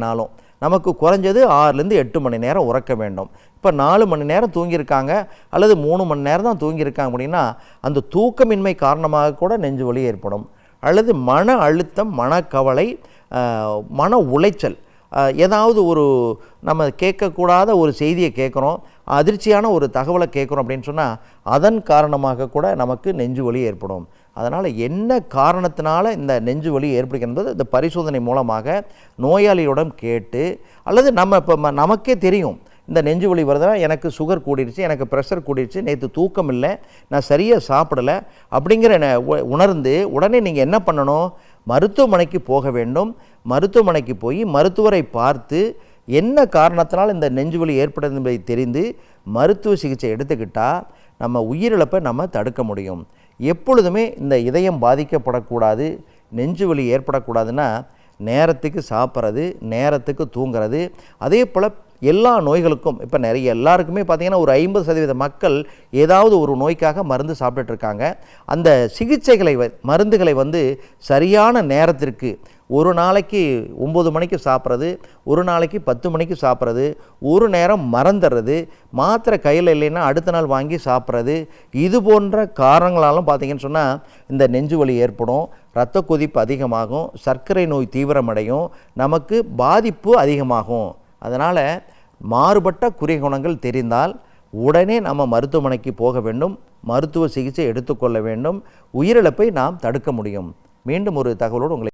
நாளும் நமக்கு குறைஞ்சது 6லேருந்து 8 மணி நேரம் உறக்க வேண்டும். இப்போ 4 மணி நேரம் தூங்கியிருக்காங்க அல்லது 3 மணி நேரம் தான் தூங்கியிருக்காங்க அப்படின்னா அந்த தூக்கமின்மை காரணமாக கூட நெஞ்சு வலி ஏற்படும். அல்லது மன அழுத்தம், மனக்கவலை, மன உளைச்சல், ஏதாவது ஒரு நம்ம கேட்கக்கூடாத ஒரு செய்தியை கேட்குறோம், அதிர்ச்சியான ஒரு தகவலை கேட்குறோம் அப்படின்னு சொன்னால் அதன் காரணமாக கூட நமக்கு நெஞ்சு வலி ஏற்படும். அதனால் என்ன காரணத்தினால இந்த நெஞ்சு வலி ஏற்படுகின்றது இந்த பரிசோதனை மூலமாக நோயாளியிடம் கேட்டு, அல்லது நம்ம இப்போ நமக்கே தெரியும் இந்த நெஞ்சு வலி வருதுன்னா எனக்கு சுகர் கூடிடுச்சு, எனக்கு ப்ரெஷர் கூடிடுச்சு, நேற்று தூக்கம் இல்லை, நான் சரியாக சாப்பிடலை அப்படிங்கிற உணர்ந்து உடனே நீங்கள் என்ன பண்ணணும், மருத்துவமனைக்கு போக வேண்டும். மருத்துவமனைக்கு போய் மருத்துவரை பார்த்து என்ன காரணத்தினால் இந்த நெஞ்சு வலி ஏற்படுது என்பதை தெரிந்து மருத்துவ சிகிச்சை எடுத்துக்கிட்டால் நம்ம உயிரிழப்பை நம்ம தடுக்க முடியும். எப்பொழுதுமே இந்த இதயம் பாதிக்கப்படக்கூடாது, நெஞ்சு வலி ஏற்படக்கூடாதுன்னா நேரத்துக்கு சாப்பிட்றது, நேரத்துக்கு தூங்குறது. அதே போல் எல்லா நோய்களுக்கும் இப்போ எல்லாருக்குமே பார்த்திங்கன்னா ஒரு 50% மக்கள் ஏதாவது ஒரு நோய்க்காக மருந்து சாப்பிட்டுட்ருக்காங்க. அந்த சிகிச்சைகளை மருந்துகளை சரியான நேரத்திற்கு ஒரு நாளைக்கு 9 மணிக்கு சாப்பிட்றது, ஒரு நாளைக்கு 10 மணிக்கு சாப்பிட்றது, ஒரு நேரம் மறந்துடுறது, மாத்திரை கையில் இல்லைன்னா அடுத்த நாள் வாங்கி சாப்பிட்றது, இது போன்ற காரணங்களாலும் பார்த்திங்கன்னு சொன்னால் இந்த நெஞ்சு வலி ஏற்படும். இரத்த கொதிப்பு அதிகமாகும், சர்க்கரை நோய் தீவிரமடையும், நமக்கு பாதிப்பு அதிகமாகும். அதனால் மாறுபட்ட குறைகுணங்கள் தெரிந்தால் உடனே நம்ம மருத்துவமனைக்கு போக வேண்டும், மருத்துவ சிகிச்சை எடுத்துக்கொள்ள வேண்டும். உயிரிழப்பை நாம் தடுக்க முடியும். மீண்டும் ஒரு தகவலோடு உங்களை